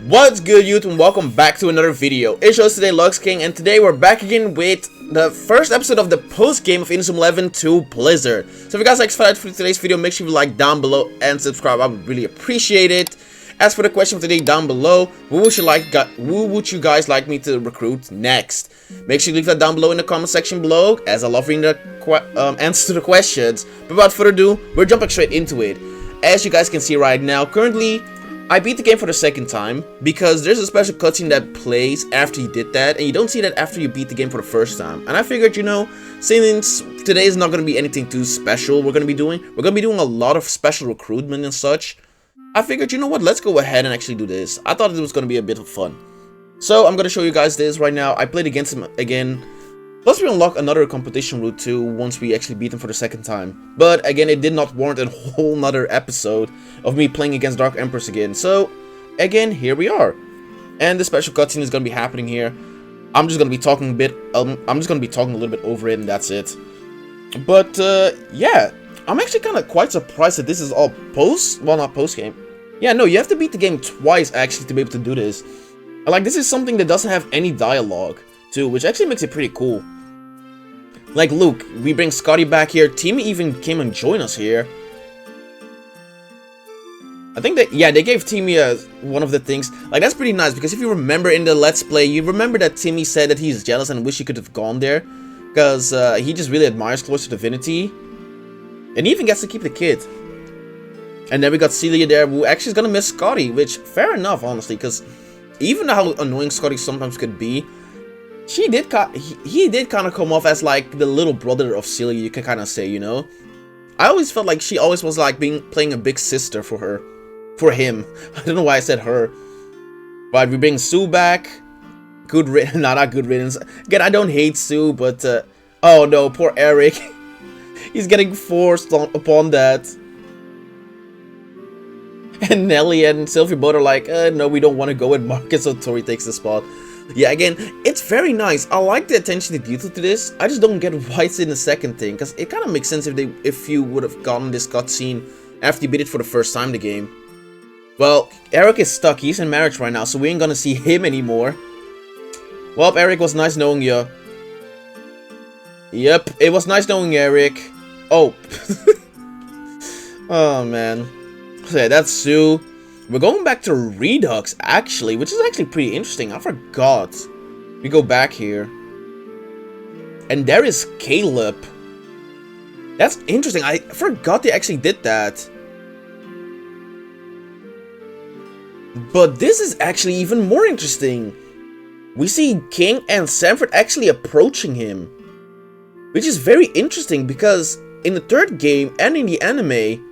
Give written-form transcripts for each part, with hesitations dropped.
What's good, YouTube, and welcome back to another video. It's yours today, Lux King, and today we're back again with the first episode of the post-game of Inazuma 11 to Blizzard. So if you guys are excited for today's video, make sure you like down below and subscribe. I would really appreciate it. As for the question for today down below, who would you guys like me to recruit next? Make sure you leave that down below in the comment section below, as I love reading the answers to the questions. But without further ado, we're jumping straight into it. As you guys can see right now, currently I beat the game for the second time because there's a special cutscene that plays after you did that, and you don't see that after you beat the game for the first time. And I figured, you know, since today is not going to be anything too special we're going to be doing a lot of special recruitment and such, I figured, you know what, let's go ahead and actually do this. I thought it was going to be a bit of fun. So I'm going to show you guys this right now. I played against him again. Plus we unlock another competition route too once we actually beat him for the second time. But again, it did not warrant a whole nother episode of me playing against Dark Empress again. So again, here we are. And the special cutscene is gonna be happening here. I'm just gonna be talking a bit I'm just gonna be talking a little bit over it, and that's it. But yeah, I'm actually kinda quite surprised that this is all not post game. Yeah, no, you have to beat the game twice actually to be able to do this. Like, this is something that doesn't have any dialogue too, which actually makes it pretty cool. Like, look, we bring Scotty back here. Timmy even came and joined us here. I think that, yeah, they gave Timmy one of the things. Like, that's pretty nice, because if you remember in the Let's Play, you remember that Timmy said that he's jealous and wish he could have gone there. Because he just really admires Closer Divinity. And he even gets to keep the kid. And then we got Celia there, who actually is going to miss Scotty, which, fair enough, honestly, because even how annoying Scotty sometimes could be, he did kind of come off as like the little brother of Celia, you can kind of say, you know. I always felt like she always was like playing a big sister for him. I don't know why I said her. But we bring Sue back. Good riddance, not good riddance. Again, I don't hate Sue, but oh no, poor Eric. He's getting forced upon that. And Nelly and Sylvie both are like, no, we don't want to go with Marcus, so Tori takes the spot. Yeah, again, it's very nice. I like the attention to detail to this. I just don't get why it's in the second thing, because it kind of makes sense if you would have gotten this cutscene after you beat it for the first time the game. Well, Eric is stuck. He's in marriage right now, so we ain't gonna see him anymore. Well, Eric, was nice knowing you. Yep, it was nice knowing you, Eric. Oh. Oh, man. So yeah, that's Sue. We're going back to Redux, actually, which is actually pretty interesting. I forgot. We go back here. And there is Caleb. That's interesting. I forgot they actually did that. But this is actually even more interesting. We see King and Sanford actually approaching him. Which is very interesting because in the third game and in the anime,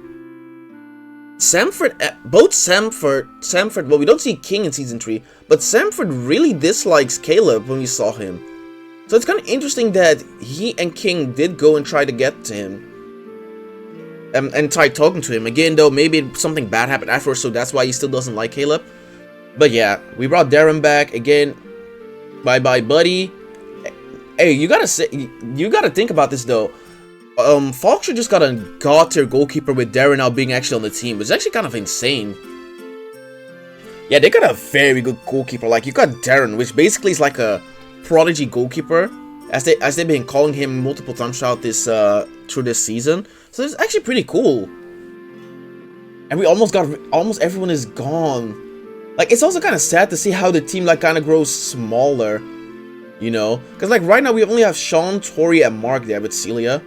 both Sanford, well, we don't see King in Season 3, but Sanford really dislikes Caleb when we saw him. So it's kind of interesting that he and King did go and try to get to him. And try talking to him. Again, though, maybe something bad happened afterwards, so that's why he still doesn't like Caleb. But yeah, we brought Darren back. Again, bye-bye, buddy. Hey, you gotta think about this, though. Foxtrot just got a god tier goalkeeper with Darren now being actually on the team, which is actually kind of insane. Yeah, they got a very good goalkeeper. Like, you got Darren, which basically is like a prodigy goalkeeper, as they've been calling him multiple times throughout this through this season. So it's actually pretty cool. And we almost everyone is gone. Like, it's also kind of sad to see how the team like kind of grows smaller, you know, because like right now we only have Sean, Tori, and Mark there with Celia.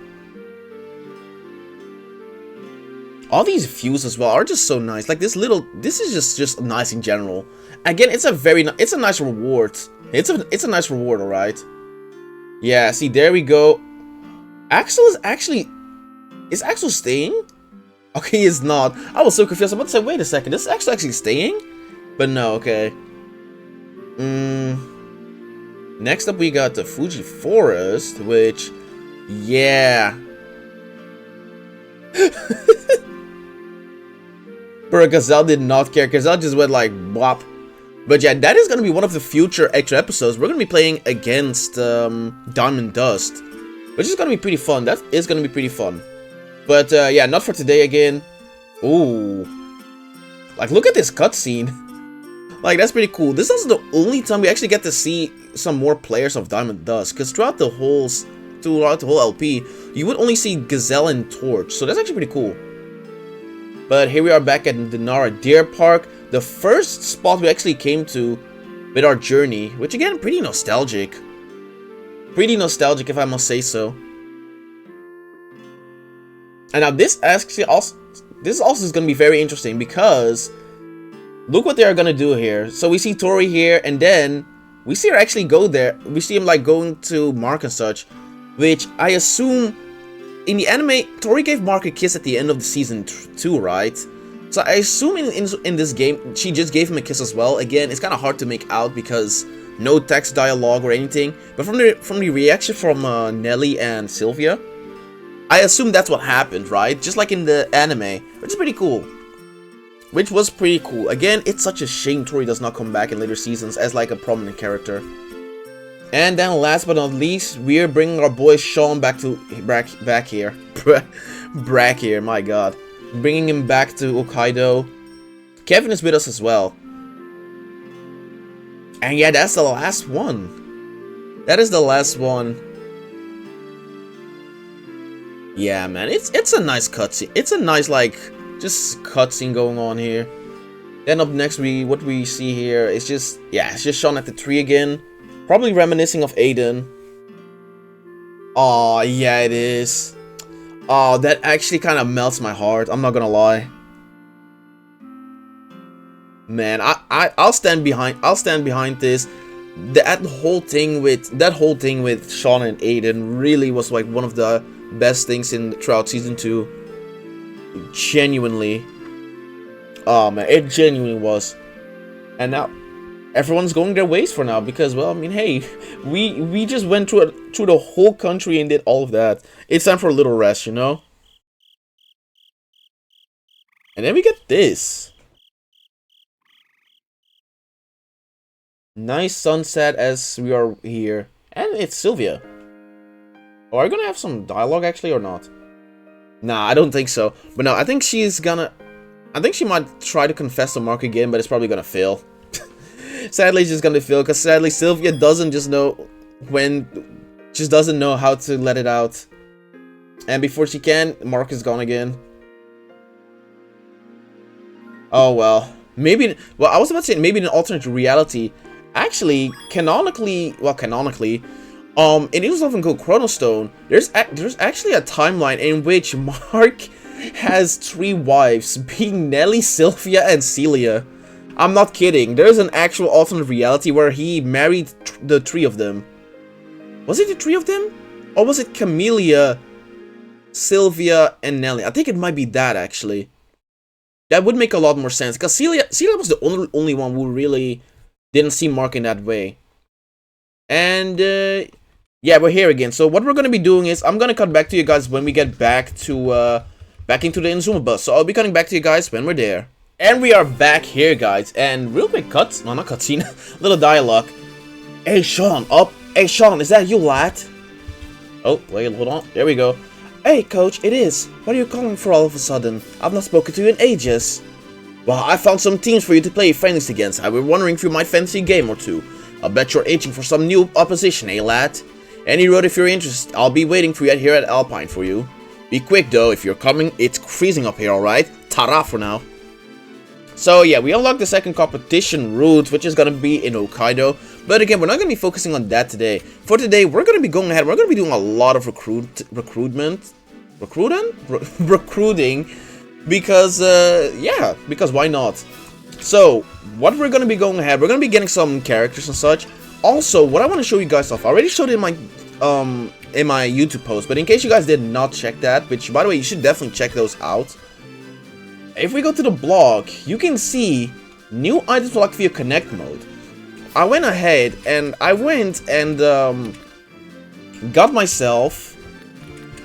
All these views as well are just so nice. Like this is just nice in general. Again, it's a nice reward. It's a nice reward, alright. Yeah, see, there we go. Axel is Axel staying? Okay, he is not. I was so confused. I'm about to say, wait a second, is Axel actually staying? But no, okay. Next up, we got the Fuji Forest, which, yeah. But Gazelle did not care. Gazelle just went like, bop. But yeah, that is going to be one of the future extra episodes. We're going to be playing against Diamond Dust, which is going to be pretty fun. That is going to be pretty fun. But yeah, not for today again. Ooh. Like, look at this cutscene. Like, that's pretty cool. This is the only time we actually get to see some more players of Diamond Dust, because throughout the whole LP, you would only see Gazelle and Torch, so that's actually pretty cool. But here we are back at the Nara Deer Park, the first spot we actually came to with our journey, which again, pretty nostalgic. Pretty nostalgic, if I must say so. And now this actually also, is going to be very interesting, because look what they are going to do here. So we see Tori here, and then we see her actually go there. We see him like going to Mark and such, which I assume in the anime, Tori gave Mark a kiss at the end of the season 2, right? So I assume in this game, she just gave him a kiss as well. Again, it's kind of hard to make out because no text dialogue or anything. But from the reaction from Nelly and Sylvia, I assume that's what happened, right? Just like in the anime, which is pretty cool. Which was pretty cool. Again, it's such a shame Tori does not come back in later seasons as like a prominent character. And then last but not least, we're bringing our boy Sean back here. Back here, my god. Bringing him back to Hokkaido. Kevin is with us as well. And yeah, that's the last one. That is the last one. Yeah, man, it's a nice cutscene. It's a nice, like, just cutscene going on here. Then up next, what we see here is just, yeah, it's just Sean at the tree again. Probably reminiscing of Aiden. Oh, yeah, it is. Oh, that actually kind of melts my heart. I'm not gonna lie. Man, I'll stand behind. I'll stand behind this. That whole thing with Sean and Aiden really was like one of the best things throughout season 2. Genuinely. Oh man, it genuinely was. And now everyone's going their ways for now because, well, I mean, hey, we just went through the whole country and did all of that. It's time for a little rest, you know? And then we get this. Nice sunset as we are here. And it's Sylvia. Oh, are we gonna have some dialogue actually or not? Nah, I don't think so. But no, I think she's gonna... I think she might try to confess to Mark again, but it's probably gonna fail. Sadly, it's just gonna fail, because sadly, Sylvia doesn't just know just doesn't know how to let it out. And before she can, Mark is gone again. Oh, well. Maybe, well, I was about to say, maybe in an alternate reality. Actually, canonically, in Inazuma called Chronostone, there's actually a timeline in which Mark has 3 wives, being Nelly, Sylvia, and Celia. I'm not kidding. There's an actual alternate reality where he married the 3 of them. Was it the 3 of them? Or was it Camellia, Sylvia, and Nelly? I think it might be that, actually. That would make a lot more sense, because Celia was the only one who really didn't see Mark in that way. And, yeah, we're here again. So what we're going to be doing is, I'm going to cut back to you guys when we get back to, back into the Inazuma bus. So I'll be cutting back to you guys when we're there. And we are back here, guys. And real quick not cutscene, little dialogue. Hey, Sean, Hey, Sean, is that you, lad? Oh, wait, hold on. There we go. Hey, coach, it is. What are you calling for all of a sudden? I've not spoken to you in ages. Well, I found some teams for you to play friendlies against. I was wondering if you might fancy a game or two. I'll bet you're itching for some new opposition, eh, lad? Any road if you're interested. I'll be waiting for you here at Alpine for you. Be quick, though. If you're coming, it's freezing up here, alright? Ta-ra for now. So, yeah, we unlocked the second competition route, which is going to be in Hokkaido. But again, we're not going to be focusing on that today. For today, we're going to be going ahead. We're going to be doing a lot of recruiting? Because, yeah, because why not? So, what we're going to be going ahead, we're going to be getting some characters and such. Also, what I want to show you guys off, I already showed it in my YouTube post, but in case you guys did not check that, which, by the way, you should definitely check those out. If we go to the blog, you can see new items locked via Connect mode. I went ahead and got myself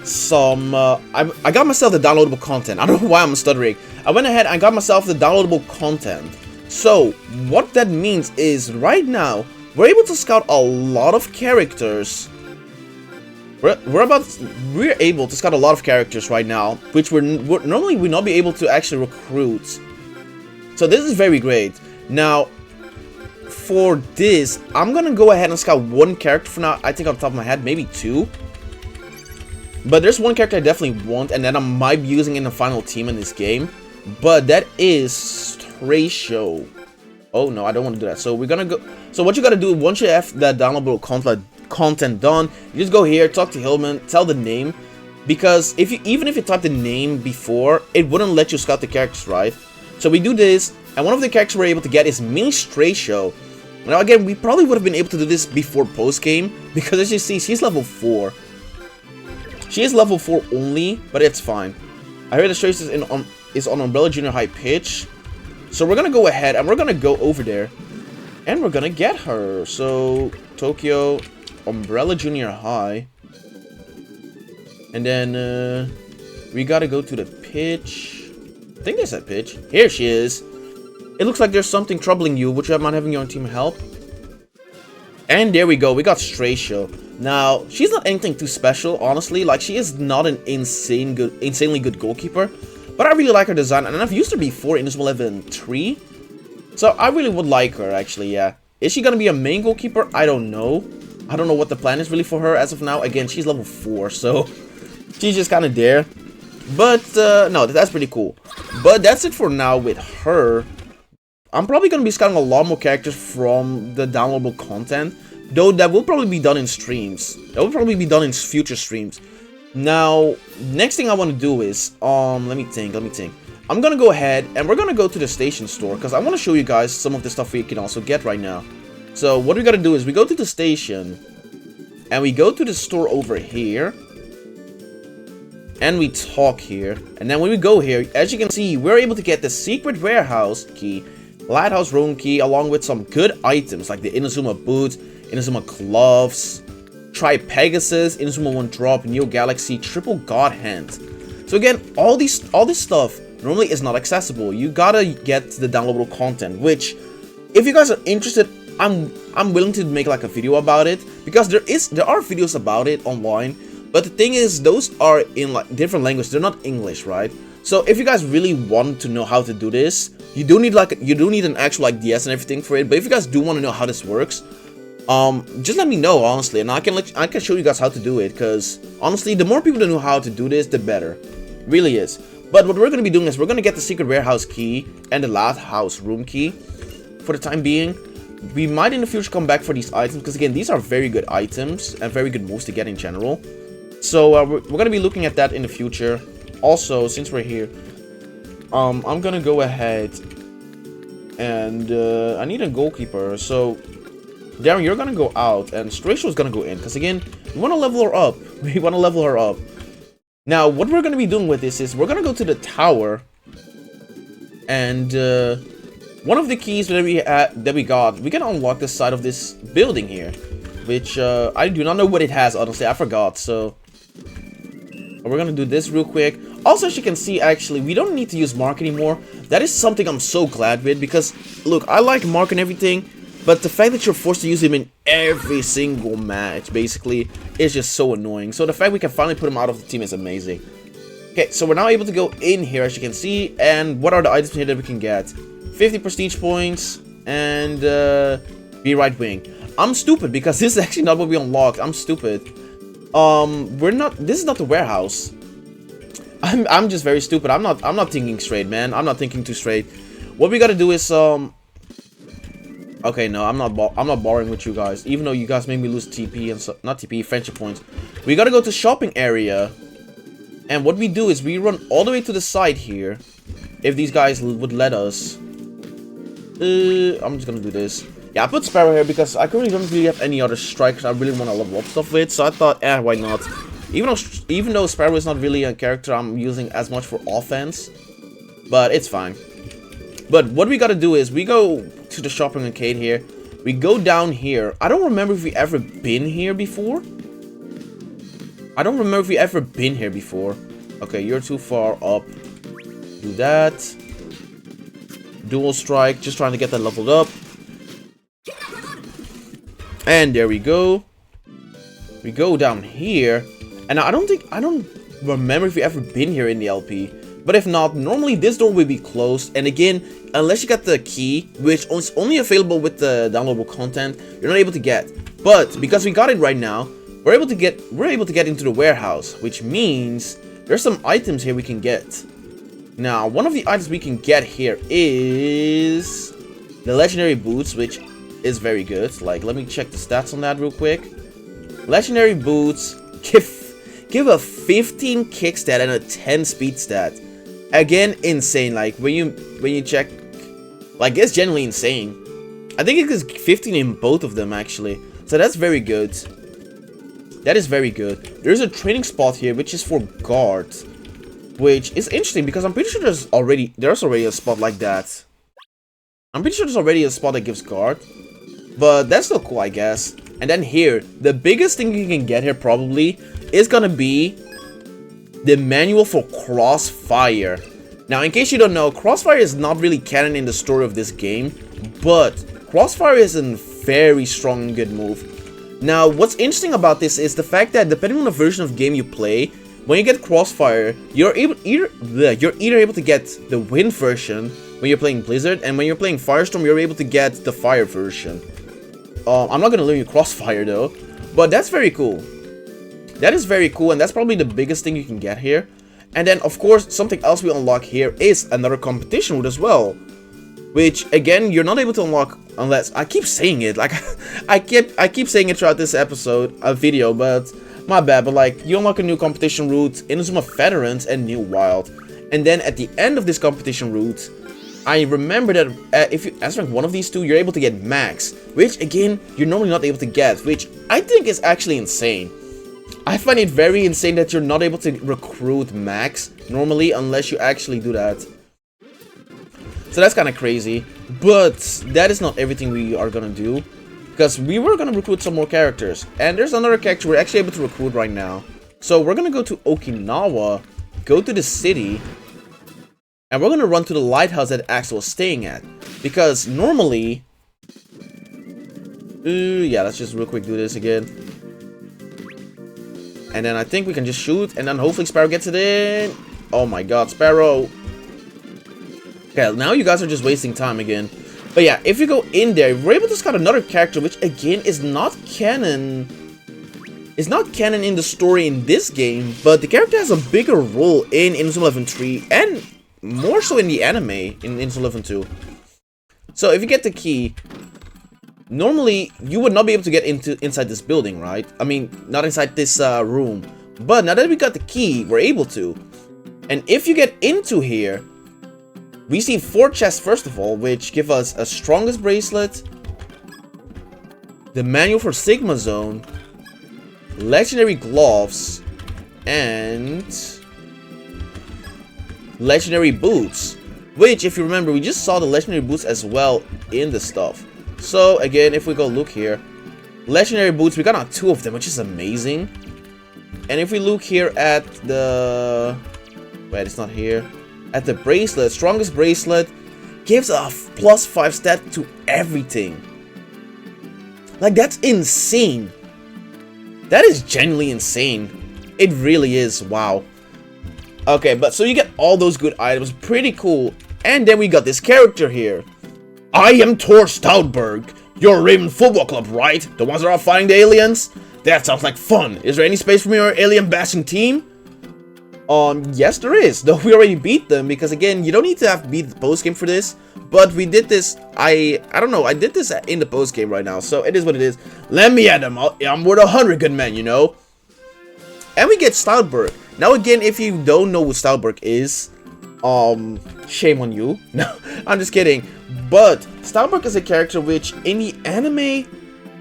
some, I got myself the downloadable content. I don't know why I'm stuttering. I went ahead and got myself the downloadable content. So, what that means is, right now, we're able to scout a lot of characters. We're able to scout a lot of characters right now, which normally would not be able to actually recruit. So this is very great. Now, for this, I'm gonna go ahead and scout one character for now. I think on top of my head, maybe two. But there's one character I definitely want, and that I might be using in the final team in this game. But that is Strayshow. Oh no, I don't want to do that. So we're gonna go. So what you gotta do once you have that downloadable content done, you just go here, talk to Hillman, tell the name, because even if you type the name before, it wouldn't let you scout the characters, right? So we do this, and one of the characters we're able to get is Mini Strayshow. Now again, we probably would have been able to do this before post game, because as you see, she's level 4. She is level 4 only, but it's fine. I heard the Strayshow is on Umbrella Junior High pitch. So we're gonna go ahead and we're gonna go over there. And we're gonna get her. So, Tokyo, Umbrella Junior High. And then, we gotta go to the pitch. I think there's a pitch. Here she is. It looks like there's something troubling you. Would you mind having your team help? And there we go. We got Strayshow. Now, she's not anything too special, honestly. Like, she is not an insanely good goalkeeper. But I really like her design, and I've used her before in Inazuma 11 3. So I really would like her, actually, yeah. Is she gonna be a main goalkeeper? I don't know. I don't know what the plan is really for her as of now. Again, she's level 4, so she's just kind of there. But, no, that's pretty cool. But that's it for now with her. I'm probably gonna be scouting a lot more characters from the downloadable content. Though that will probably be done in streams. That will probably be done in future streams. Now, next thing I want to do is, let me think. I'm gonna go ahead and we're gonna go to the station store because I want to show you guys some of the stuff we can also get right now. So what we gotta do is we go to the station and we go to the store over here and we talk here. And then when we go here, as you can see, we're able to get the secret warehouse key, lighthouse room key, along with some good items like the Inazuma boots, Inazuma gloves, Tri Pegasus, Inazuma 1 drop, Neo Galaxy, Triple God Hand. So again, all this stuff normally is not accessible. You gotta get the downloadable content, which, if you guys are interested, I'm willing to make like a video about it because there are videos about it online. But the thing is, those are in like different languages. They're not English, right? So if you guys really want to know how to do this, you do need an actual like DS and everything for it. But if you guys do want to know how this works, just let me know, honestly, and I can show you guys how to do it, because honestly, the more people that know how to do this, the better. Really is. But what we're going to be doing is we're going to get the secret warehouse key and the lighthouse room key for the time being. We might in the future come back for these items, because again, these are very good items and very good moves to get in general. So we're going to be looking at that in the future. Also, since we're here, I'm going to go ahead and I need a goalkeeper. So Darren, you're gonna go out, and Strashow's gonna go in, because again, we want to level her up. We want to level her up. Now, what we're gonna be doing with this is we're gonna go to the tower, and one of the keys that we got, we can unlock the side of this building here, which I do not know what it has. Honestly, I forgot. So we're gonna do this real quick. Also, as you can see, actually, we don't need to use Mark anymore. That is something I'm so glad with, because look, I like Mark and everything. But the fact that you're forced to use him in every single match, basically, is just so annoying. So the fact we can finally put him out of the team is amazing. Okay, so we're now able to go in here, as you can see. And what are the items here that we can get? 50 prestige points and be right wing. I'm stupid because this is actually not what we unlocked. I'm stupid. This is not the warehouse. I'm just very stupid. I'm not thinking straight, man. I'm not thinking too straight. What we gotta do is okay, no, I'm not borrowing with you guys, even though you guys made me lose TP and not TP, friendship points. We gotta go to shopping area, and what we do is we run all the way to the side here, if these guys would let us. I'm just gonna do this. Yeah, I put Sparrow here because I currently don't really have any other strikers I really want to level up stuff with, so I thought, why not? Even though Sparrow is not really a character I'm using as much for offense, but it's fine. But what we gotta do is we go to the shopping arcade here. We go down here. I don't remember if we ever been here before. Okay, you're too far up. Do that. Dual strike. Just trying to get that leveled up. And there we go. We go down here. And I don't remember if we ever been here in the LP. But if not, normally this door will be closed, and again, unless you got the key, which is only available with the downloadable content, you're not able to get. But because we got it right now, we're able to get into the warehouse, which means there's some items here we can get. Now, one of the items we can get here is the legendary boots, which is very good. Like, let me check the stats on that real quick. Legendary boots give a 15 kick stat and a 10 speed stat. Again, insane. Like, when you check, like, it's genuinely insane. I think it is 15 in both of them, actually. So that's very good. That is very good. There's a training spot here, which is for guards, which is interesting because I'm pretty sure there's already a spot like that. I'm pretty sure there's already a spot that gives guard, but that's still cool, I guess. And then here, the biggest thing you can get here probably is gonna be the manual for Crossfire. Now, in case you don't know, Crossfire is not really canon in the story of this game, but Crossfire is a very strong and good move. Now, what's interesting about this is the fact that depending on the version of game you play, when you get Crossfire, you're either able to get the Wind version when you're playing Blizzard, and when you're playing Firestorm, you're able to get the Fire version. I'm not gonna learn you Crossfire though, but that's very cool. That is very cool, and that's probably the biggest thing you can get here. And then, of course, something else we unlock here is another competition route as well, which again you're not able to unlock unless I keep saying it. Like I keep saying it throughout this video, but my bad. But like, you unlock a new competition route, Inazuma Veterans and New Wild, and then at the end of this competition route, I remember that if you answer one of these two, you're able to get Max, which again you're normally not able to get, which I think is actually insane. I find it very insane that you're not able to recruit Max normally unless you actually do that. So that's kind of crazy, but that is not everything we are gonna do, because we were gonna recruit some more characters, and there's another character we're actually able to recruit right now. So we're gonna go to Okinawa, go to the city, and we're gonna run to the lighthouse that Axel was staying at, because normally, yeah, let's just real quick do this again. And then I think we can just shoot, and then hopefully Sparrow gets it in. Oh my god, Sparrow. Okay, now you guys are just wasting time again. But yeah, if you go in there, we're able to scout another character, which again is not canon. It's not canon in the story in this game, but the character has a bigger role in Inazuma 11 3, and more so in the anime, in Inazuma 11 2. So if you get the key, normally you would not be able to get inside this building, right? I mean, not inside this room. But now that we got the key, we're able to. And if you get into here, we see 4 chests first of all, which give us a strongest bracelet, the manual for Sigma Zone, legendary gloves, and legendary boots. Which, if you remember, we just saw the legendary boots as well in the stuff. So again, if we go look here, legendary boots, we got 2 of them, which is amazing. And if we look here at the... wait, it's not here. At the bracelet, strongest bracelet gives a +5 stat to everything. Like, that's insane. That is genuinely insane. It really is. Wow. Okay, but so you get all those good items. Pretty cool. And then we got this character here. I am Thor Stoutberg. You're Raven Football Club, right? The ones that are fighting the aliens? That sounds like fun. Is there any space for me or alien bashing team? Yes there is, though we already beat them, because again, you don't need to have beat the post-game for this, but we did this, I don't know, I did this in the post-game right now, so it is what it is. Let me at them, I'm worth 100 good men, you know? And we get Stoutberg. Now again, if you don't know what Stoutberg is, shame on you. No, I'm just kidding. But Stoutberg is a character which, in the anime,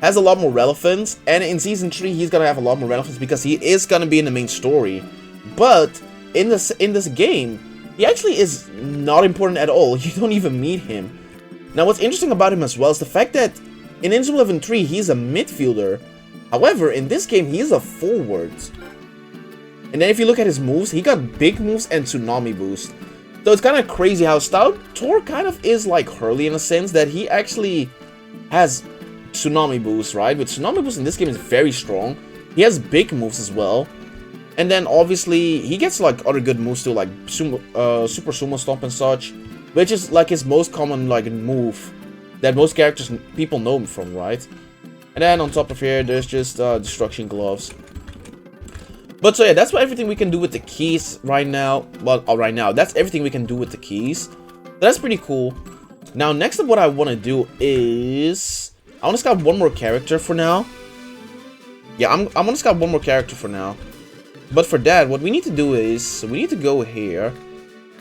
has a lot more relevance, and in Season 3, he's gonna have a lot more relevance because he is gonna be in the main story. But in this game, he actually is not important at all. You don't even meet him. Now, what's interesting about him as well is the fact that in Inazuma 11 3, he's a midfielder. However, in this game, he is a forward. And then if you look at his moves, he got big moves and tsunami boost. So it's kind of crazy how Thor kind of is like Hurley in a sense that he actually has tsunami boost, right? But tsunami boost in this game is very strong. He has big moves as well. And then obviously he gets like other good moves too, like super sumo stomp and such, which is like his most common like move that most characters people know him from, right? And then on top of here, there's just destruction gloves. But so yeah, that's what everything we can do with the keys right now. Well, right now, that's everything we can do with the keys. That's pretty cool. Now, next up, what I want to do is I want to scout one more character for now. Yeah, I'm gonna scout one more character for now. But for that, what we need to do is we need to go here,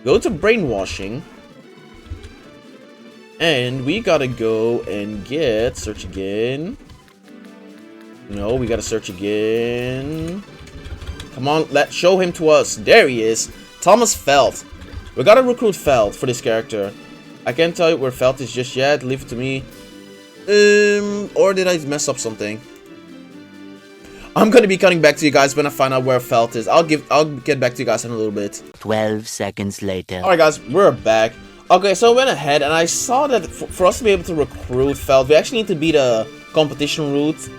go to brainwashing, and we gotta go and get search again. No, we gotta search again. Come on, let's show him to us. There he is, Thomas Felt. We gotta recruit Felt for this character. I can't tell you where Felt is just yet. Leave it to me. Or did I mess up something? I'm gonna be coming back to you guys when I find out where Felt is. I'll get back to you guys in a little bit. 12 seconds later. Alright guys, we're back. Okay, so I went ahead and I saw that for us to be able to recruit Felt, we actually need to beat a competition route.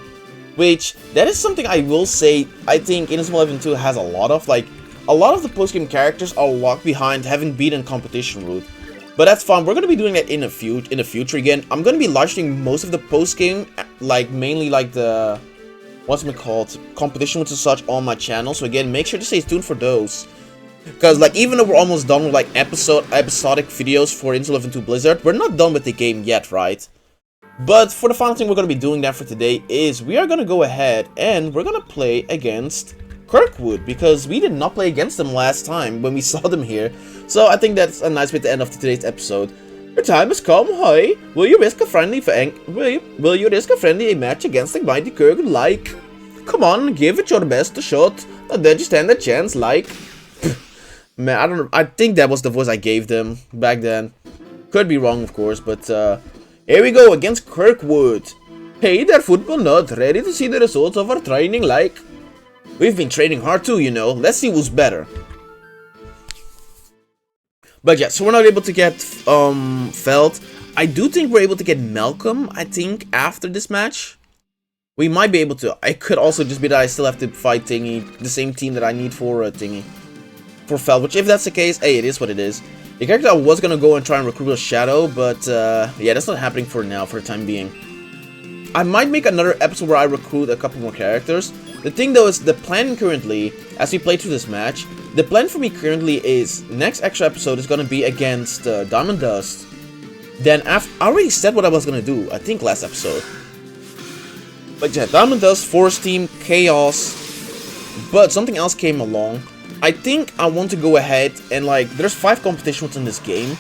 Which, that is something I will say, I think Inazuma 11 2 has a lot of. Like, a lot of the post-game characters are locked behind having beaten competition route. But that's fine, we're gonna be doing that in the future again. I'm gonna be live streaming most of the post-game, like, mainly like the... what's it called? Competition routes and such on my channel. So again, make sure to stay tuned for those. Because, like, even though we're almost done with, like, episodic videos for Inazuma 11 2 Blizzard, we're not done with the game yet, right? But for the final thing we're going to be doing that for today is we are going to go ahead and we're going to play against Kirkwood, because we did not play against them last time when we saw them here. So I think that's a nice way to end off today's episode. Your time has come, hi. Will you risk a friendly match against the mighty Kirkwood? Like, come on, give it your best shot, and then you stand a chance. Like, man, I don't know. I think that was the voice I gave them back then. Could be wrong, of course, but here we go against Kirkwood. Hey there, football nut, ready to see the results of our training? Like, we've been training hard too, you know. Let's see who's better. But yeah, so we're not able to get Felt. I do think we're able to get Malcolm, I think, after this match. We might be able to. I could also just be that I still have to fight Thingy, the same team that I need for Thingy. For Felt, which if that's the case, hey, it is what it is. The character I was gonna go and try and recruit a Shadow, but yeah, that's not happening for now, for the time being. I might make another episode where I recruit a couple more characters. The thing though is, the plan currently, as we play through this match, the plan for me currently is, next extra episode is gonna be against Diamond Dust. Then I already said what I was gonna do, I think last episode. But yeah, Diamond Dust, Force Team, Chaos, but something else came along. I think I want to go ahead and, like, there's 5 competitions in this game.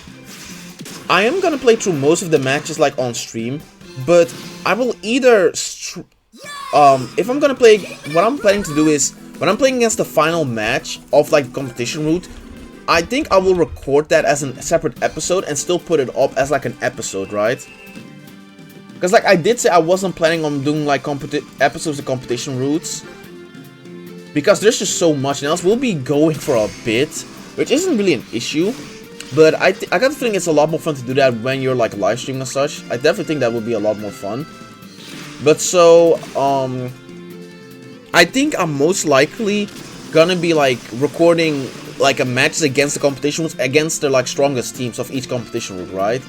I am gonna play through most of the matches, like, on stream, but I will either, if I'm gonna play, what I'm planning to do is, when I'm playing against the final match of, like, competition route, I think I will record that as a separate episode and still put it up as, like, an episode, right? Because, like, I did say I wasn't planning on doing, like, episodes of competition routes. Because there's just so much, and else we'll be going for a bit, which isn't really an issue. But I got the feeling it's a lot more fun to do that when you're like live streaming and such. I definitely think that would be a lot more fun. But so, I think I'm most likely gonna be like recording like a matches against the competition against the like strongest teams of each competition route, right?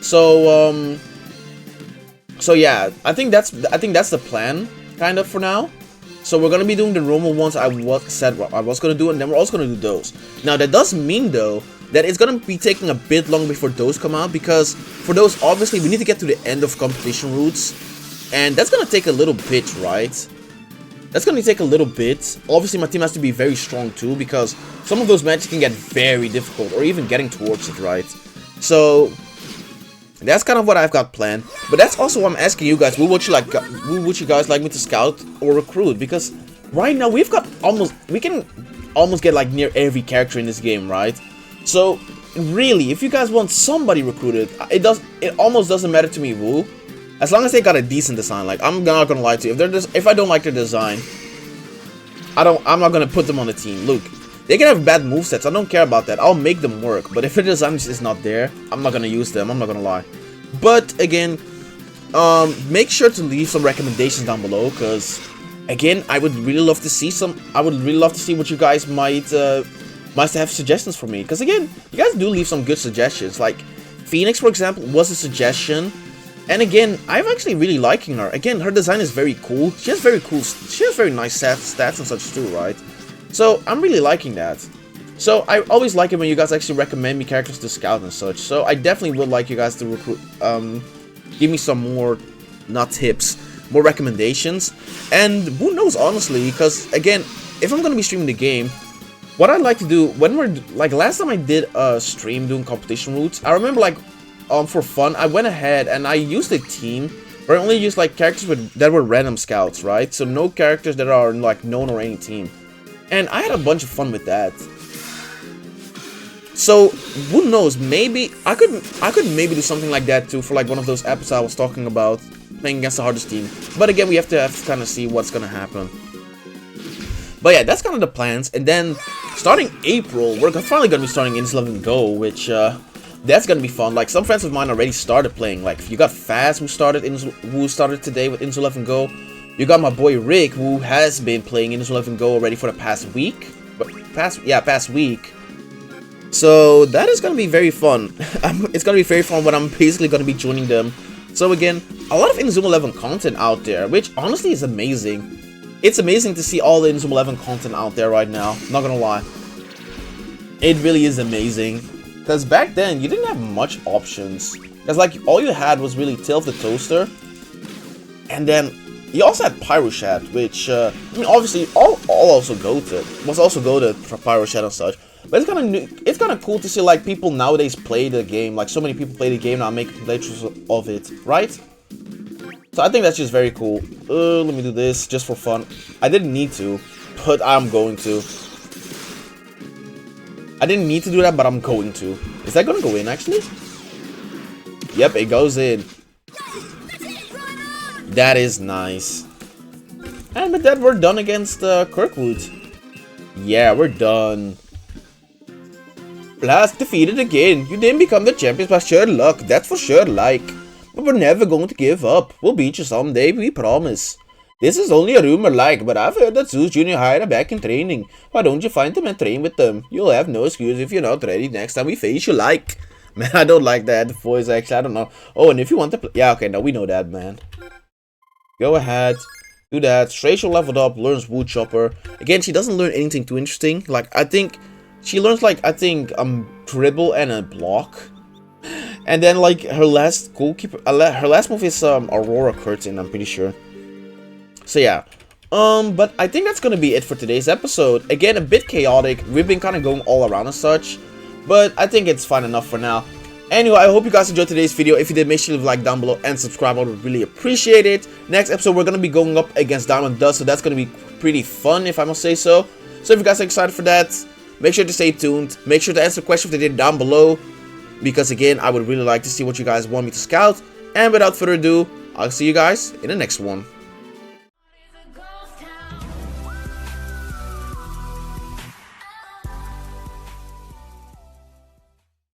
So, so yeah, I think that's the plan kind of for now. So we're gonna be doing the normal ones I said I was gonna do, and then we're also gonna do those. Now that does mean though that it's gonna be taking a bit long before those come out, because for those obviously we need to get to the end of competition routes, and that's gonna take a little bit, right? That's gonna take a little bit. Obviously my team has to be very strong too, because some of those matches can get very difficult, or even getting towards it, right? So that's kind of what I've got planned. But that's also why I'm asking you guys, who would you guys like me to scout or recruit? Because right now we can almost get like near every character in this game, right? So really, if you guys want somebody recruited, it almost doesn't matter to me who, as long as they got a decent design. Like, I'm not gonna lie to you, if I don't like their design, I'm not gonna put them on the team. Look, they can have bad movesets, I don't care about that. I'll make them work, but if the design is not there, I'm not gonna use them, I'm not gonna lie. But again, make sure to leave some recommendations down below, because again, I would really love to see what you guys might have suggestions for me. Because again, you guys do leave some good suggestions. Like Phoenix, for example, was a suggestion. And again, I'm actually really liking her. Again, her design is very cool. She has very nice stats and such too, right? So I'm really liking that. So I always like it when you guys actually recommend me characters to scout and such. So I definitely would like you guys to recruit, give me some more, not tips, more recommendations. And who knows, honestly, because again, if I'm gonna be streaming the game, what I'd like to do when we're like last time I did a stream doing competition routes, I remember like for fun I went ahead and I used a team where I only used like characters that were random scouts, right? So no characters that are like known or any team. And I had a bunch of fun with that. So who knows, maybe I could maybe do something like that too for like one of those episodes I was talking about, playing against the hardest team. But again, we have to kind of see what's gonna happen. But yeah, that's kind of the plans. And then starting April, we're finally gonna be starting Inazuma 11 Go, which that's gonna be fun. Like some friends of mine already started playing. Like you got Faz who started today with Inazuma 11 Go. You got my boy Rick who has been playing Inazuma 11 Go already for the past week. Past week. So that is gonna be very fun. It's gonna be very fun when I'm basically gonna be joining them. So again, a lot of Inazuma 11 content out there, which honestly is amazing. It's amazing to see all the Inazuma 11 content out there right now. Not gonna lie, it really is amazing. Because back then you didn't have much options. Because like all you had was really Tail of the Toaster, and then you also had Pyroshat, which I mean obviously all also goated. Was also goated for Pyroshat and such. But it's kind of cool to see like people nowadays play the game. Like so many people play the game now, make playthroughs of it, right? So I think that's just very cool. Let me do this just for fun. I didn't need to, but I'm going to. I didn't need to do that, but I'm going to. Is that gonna go in actually? Yep, it goes in. That is nice. And with that, we're done against Kirkwood. Yeah, we're done. Blast defeated again. You didn't become the champions by sheer luck, that's for sure, like. But we're never going to give up. We'll beat you someday, we promise. This is only a rumor, like, but I've heard that Zeus Jr. High are back in training. Why don't you find them and train with them? You'll have no excuse if you're not ready next time we face you, like. Man, I don't like that voice, actually, I don't know. Oh, and if you want to play... Yeah, okay, no, we know that, man. Go ahead. Do that. Rachel leveled up, learns Wood Chopper. Again, she doesn't learn anything too interesting. Like, I think... She learns, like, I think, dribble and a block. And then, like, her last goalkeeper... her last move is, Aurora Curtain, I'm pretty sure. So, yeah. But I think that's gonna be it for today's episode. Again, a bit chaotic. We've been kind of going all around and such. But I think it's fine enough for now. Anyway, I hope you guys enjoyed today's video. If you did, make sure to leave a like down below and subscribe. I would really appreciate it. Next episode, we're gonna be going up against Diamond Dust. So that's gonna be pretty fun, if I must say so. So if you guys are excited for that... Make sure to stay tuned. Make sure to answer questions if they did down below. Because again, I would really like to see what you guys want me to scout. And without further ado, I'll see you guys in the next one.